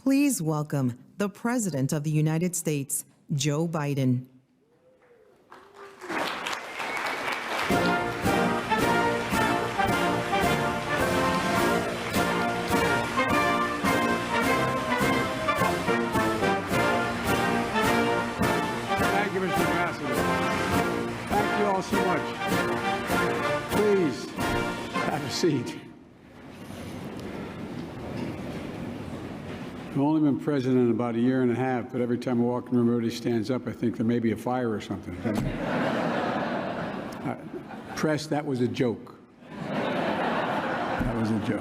Please welcome the President of the United States, Joe Biden. Thank you, Mr. Ambassador. Thank you all so much. Please have a seat. I've only been president about a year and a half, but every time I walk in the room, everybody stands up. I think there may be a fire or something. Press, that was a joke. That was a joke.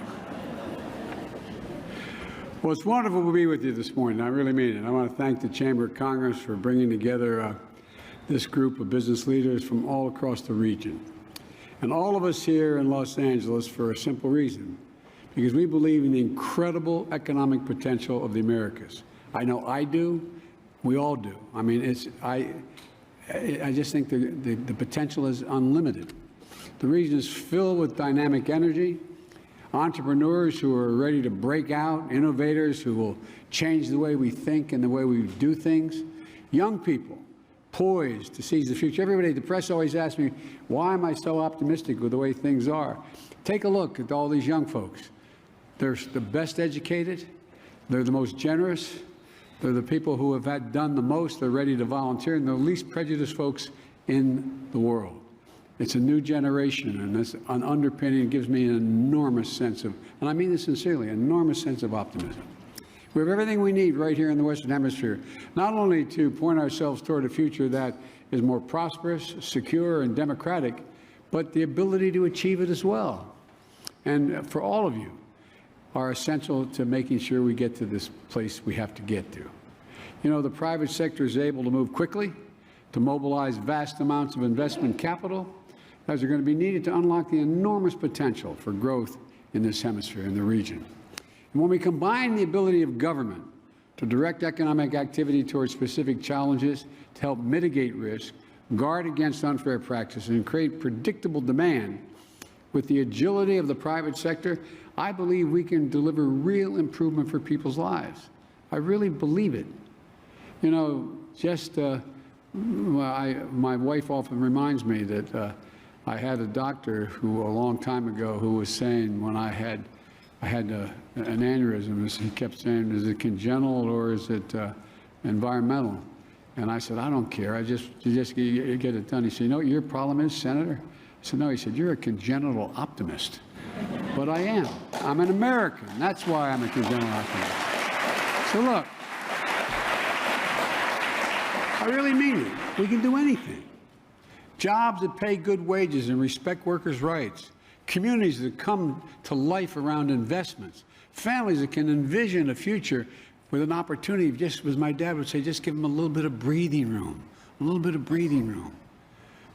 Well, it's wonderful to be with you this morning. I really mean it. I want to thank the Chamber of Commerce for bringing together this group of business leaders from all across the region. And all of us here in Los Angeles for a simple reason. Because we believe in the incredible economic potential of the Americas. I know I do. We all do. I mean, I just think the potential is unlimited. The region is filled with dynamic energy, entrepreneurs who are ready to break out, innovators who will change the way we think and the way we do things, young people poised to seize the future. Everybody, the press always asks me, why am I so optimistic with the way things are? Take a look at all these young folks. They're the best educated, they're the most generous, they're the people who have done the most, they're ready to volunteer, and they're the least prejudiced folks in the world. It's a new generation, and it's an underpinning. It gives me an enormous sense of, and I mean this sincerely, an enormous sense of optimism. We have everything we need right here in the Western Hemisphere, not only to point ourselves toward a future that is more prosperous, secure, and democratic, but the ability to achieve it as well. And for all of you, are essential to making sure we get to this place we have to get to. You know, the private sector is able to move quickly, to mobilize vast amounts of investment capital, as are going to be needed to unlock the enormous potential for growth in this hemisphere, in the region. And when we combine the ability of government to direct economic activity towards specific challenges, to help mitigate risk, guard against unfair practices, and create predictable demand, with the agility of the private sector, I believe we can deliver real improvement for people's lives. I really believe it. You know, just my wife often reminds me that I had a doctor who a long time ago who was saying when I had an aneurysm, he kept saying, is it congenital or is it environmental? And I said, I don't care. You just get it done. He said, you know what your problem is, Senator? I said, no. He said, you're a congenital optimist. But I am. I'm an American. That's why I'm a congenital optimist. So look, I really mean it. We can do anything. Jobs that pay good wages and respect workers' rights. Communities that come to life around investments. Families that can envision a future with an opportunity, just as my dad would say, just give them a little bit of breathing room. A little bit of breathing room.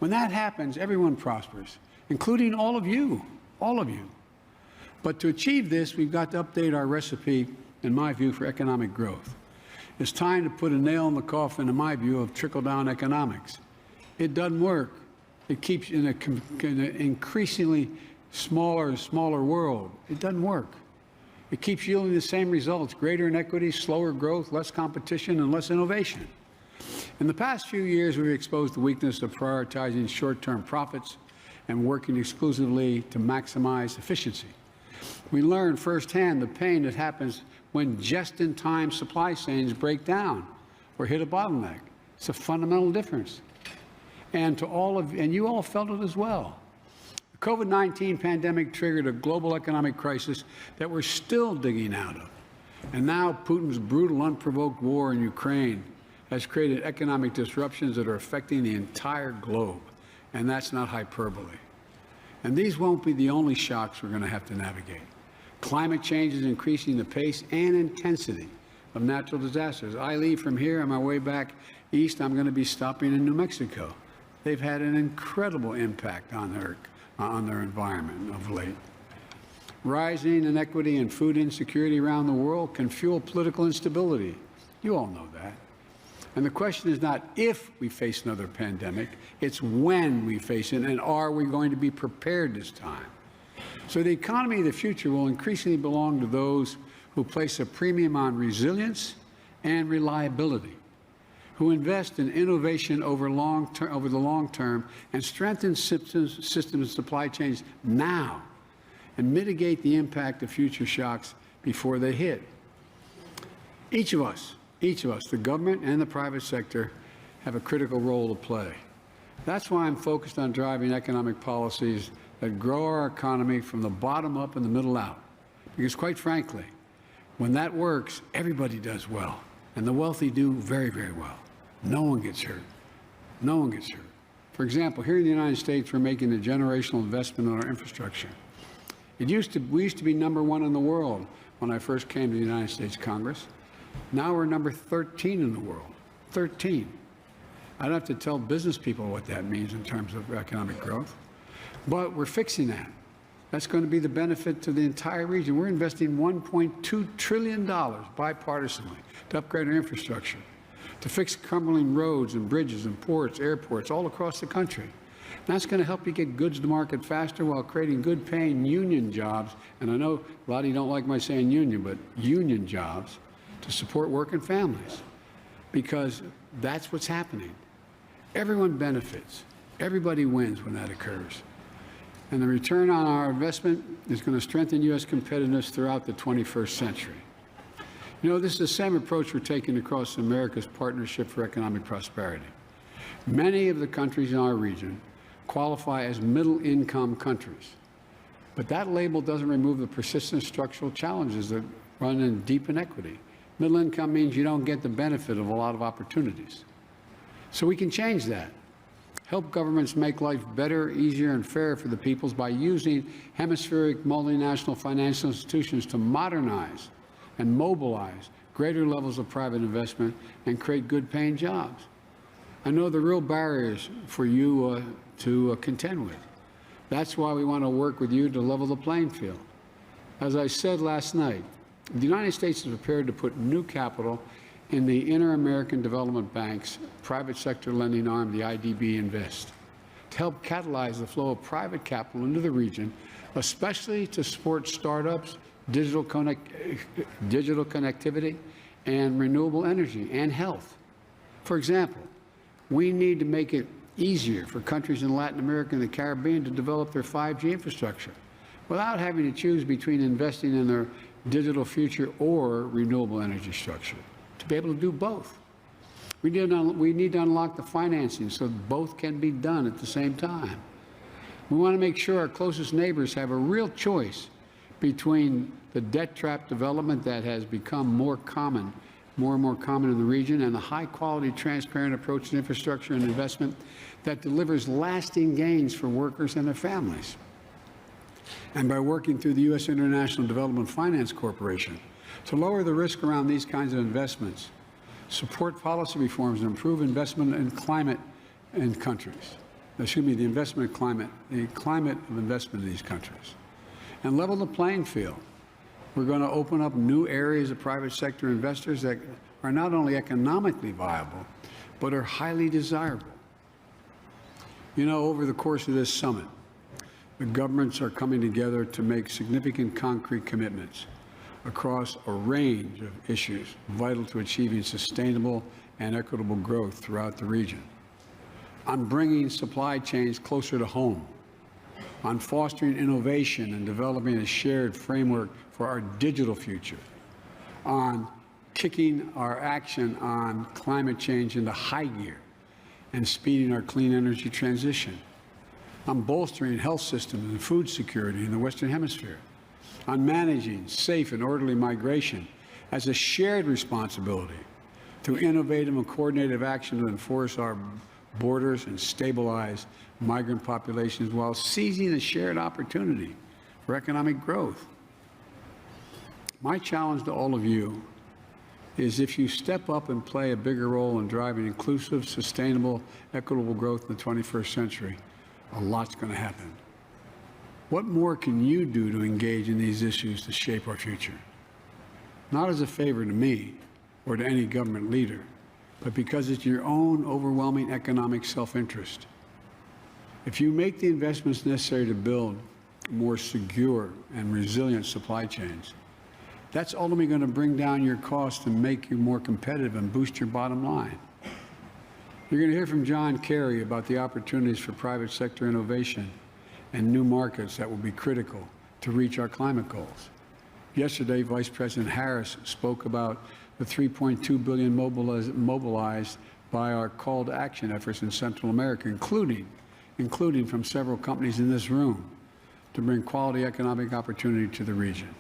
When that happens, everyone prospers, including all of you. All of you. But to achieve this, we've got to update our recipe, in my view, for economic growth. It's time to put a nail in the coffin, in my view, of trickle-down economics. It doesn't work. It keeps in an increasingly smaller and smaller world. It doesn't work. It keeps yielding the same results: greater inequity, slower growth, less competition, and less innovation. In the past few years, we've exposed the weakness of prioritizing short-term profits and working exclusively to maximize efficiency. We learned firsthand the pain that happens when just-in-time supply chains break down or hit a bottleneck. It's a fundamental difference. And you all felt it as well. The COVID-19 pandemic triggered a global economic crisis that we're still digging out of. And now Putin's brutal, unprovoked war in Ukraine has created economic disruptions that are affecting the entire globe. And that's not hyperbole. And these won't be the only shocks we're going to have to navigate. Climate change is increasing the pace and intensity of natural disasters. I leave from here on my way back east. I'm going to be stopping in New Mexico. They've had an incredible impact on their environment of late. Rising inequity and food insecurity around the world can fuel political instability. You all know that. And the question is not if we face another pandemic, it's when we face it, and are we going to be prepared this time? So the economy of the future will increasingly belong to those who place a premium on resilience and reliability, who invest in innovation over the long term and strengthen systems and supply chains now and mitigate the impact of future shocks before they hit. Each of us, the government and the private sector, have a critical role to play. That's why I'm focused on driving economic policies that grow our economy from the bottom up and the middle out. Because quite frankly, when that works, everybody does well. And the wealthy do very, very well. No one gets hurt. No one gets hurt. For example, here in the United States, we're making a generational investment in our infrastructure. We used to be #1 in the world when I first came to the United States Congress. Now we're number 13 in the world. 13. I don't have to tell business people what that means in terms of economic growth. But we're fixing that. That's going to be the benefit to the entire region. We're investing $1.2 trillion bipartisanly to upgrade our infrastructure, to fix crumbling roads and bridges and ports, airports all across the country. That's going to help you get goods to market faster while creating good-paying union jobs. And I know a lot of you don't like my saying union, but union jobs to support working families, because that's what's happening. Everyone benefits. Everybody wins when that occurs. And the return on our investment is going to strengthen U.S. competitiveness throughout the 21st century. You know, this is the same approach we're taking across America's Partnership for Economic Prosperity. Many of the countries in our region qualify as middle-income countries. But that label doesn't remove the persistent structural challenges that run in deep inequity. Middle income means you don't get the benefit of a lot of opportunities. So we can change that. Help governments make life better, easier, and fairer for the peoples by using hemispheric multinational financial institutions to modernize and mobilize greater levels of private investment and create good-paying jobs. I know the real barriers for you to contend with. That's why we want to work with you to level the playing field. As I said last night, the United States is prepared to put new capital in the Inter-American Development Bank's private sector lending arm, the IDB Invest, to help catalyze the flow of private capital into the region, especially to support startups, digital connectivity, and renewable energy and health. For example, we need to make it easier for countries in Latin America and the Caribbean to develop their 5G infrastructure without having to choose between investing in their digital future or renewable energy structure. To be able to do both, we need to unlock the financing so both can be done at the same time. We want to make sure our closest neighbors have a real choice between the debt trap development that has become more and more common in the region, and the high-quality, transparent approach to infrastructure and investment that delivers lasting gains for workers and their families. And by working through the U.S. International Development Finance Corporation to lower the risk around these kinds of investments, support policy reforms, and improve investment in climate in countries. Excuse me, the investment climate, the climate of investment in these countries. And level the playing field. We're going to open up new areas of private sector investors that are not only economically viable, but are highly desirable. You know, over the course of this summit, the governments are coming together to make significant concrete commitments across a range of issues vital to achieving sustainable and equitable growth throughout the region. On bringing supply chains closer to home, on fostering innovation and developing a shared framework for our digital future, on kicking our action on climate change into high gear and speeding our clean energy transition, on bolstering health systems and food security in the Western Hemisphere, on managing safe and orderly migration as a shared responsibility through innovative and coordinated action to enforce our borders and stabilize migrant populations while seizing the shared opportunity for economic growth. My challenge to all of you is, if you step up and play a bigger role in driving inclusive, sustainable, equitable growth in the 21st century, a lot's going to happen. What more can you do to engage in these issues to shape our future? Not as a favor to me or to any government leader, but because it's your own overwhelming economic self-interest. If you make the investments necessary to build more secure and resilient supply chains, That's ultimately going to bring down your costs and make you more competitive and boost your bottom line. You're going to hear from John Kerry about the opportunities for private sector innovation and new markets that will be critical to reach our climate goals. Yesterday, Vice President Harris spoke about the $3.2 billion mobilized by our call to action efforts in Central America, including from several companies in this room, to bring quality economic opportunity to the region.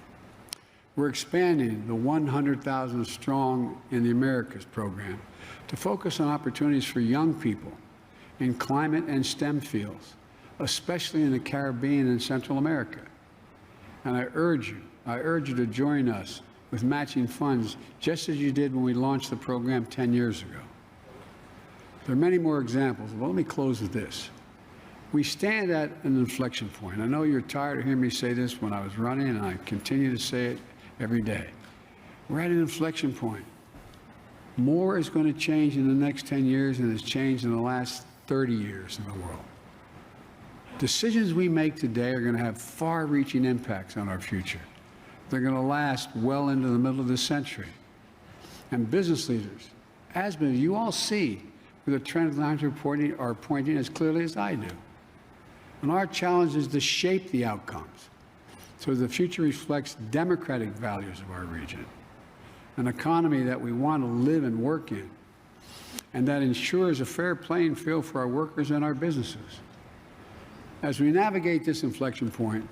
We're expanding the 100,000 Strong in the Americas program to focus on opportunities for young people in climate and STEM fields, especially in the Caribbean and Central America. And I urge you to join us with matching funds, just as you did when we launched the program 10 years ago. There are many more examples, but let me close with this. We stand at an inflection point. I know you're tired of hearing me say this when I was running, and I continue to say it every day. We're at an inflection point. More is going to change in the next 10 years than has changed in the last 30 years in the world. Decisions we make today are going to have far-reaching impacts on our future. They're going to last well into the middle of this century. And business leaders, as you all see where the trend lines are pointing as clearly as I do. And our challenge is to shape the outcomes so the future reflects democratic values of our region, an economy that we want to live and work in, and that ensures a fair playing field for our workers and our businesses. As we navigate this inflection point,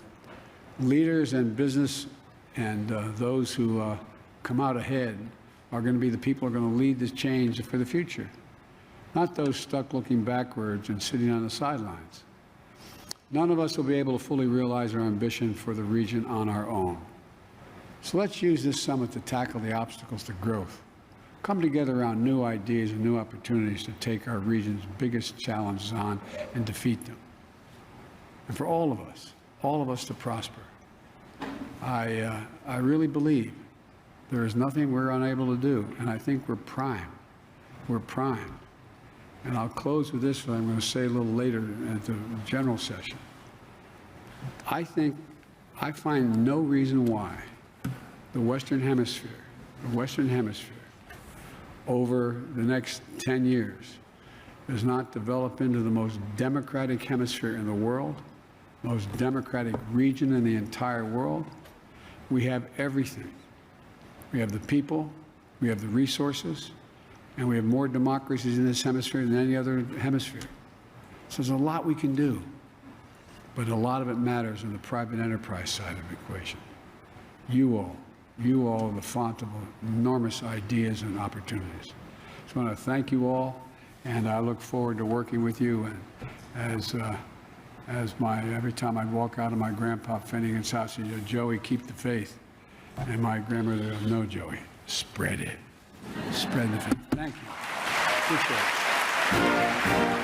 leaders and business and those who come out ahead are going to be the people who are going to lead this change for the future, not those stuck looking backwards and sitting on the sidelines. None of us will be able to fully realize our ambition for the region on our own. So let's use this summit to tackle the obstacles to growth, come together around new ideas and new opportunities to take our region's biggest challenges on and defeat them. And for all of us to prosper. I really believe there is nothing we're unable to do, and I think we're primed. We're primed. And I'll close with this, what I'm going to say a little later at the general session. I find no reason why the Western Hemisphere, over the next 10 years, does not develop into the most democratic hemisphere in the world, most democratic region in the entire world. We have everything. We have the people, we have the resources, and we have more democracies in this hemisphere than any other hemisphere. So there's a lot we can do, but a lot of it matters on the private enterprise side of the equation. You all are the font of enormous ideas and opportunities. So I want to thank you all, and I look forward to working with you. And every time I'd walk out of my grandpa Finnegan's house, he'd go, "Joey, keep the faith." And my grandmother would go, "No, Joey, spread it. Spread the faith." Thank you. Appreciate it.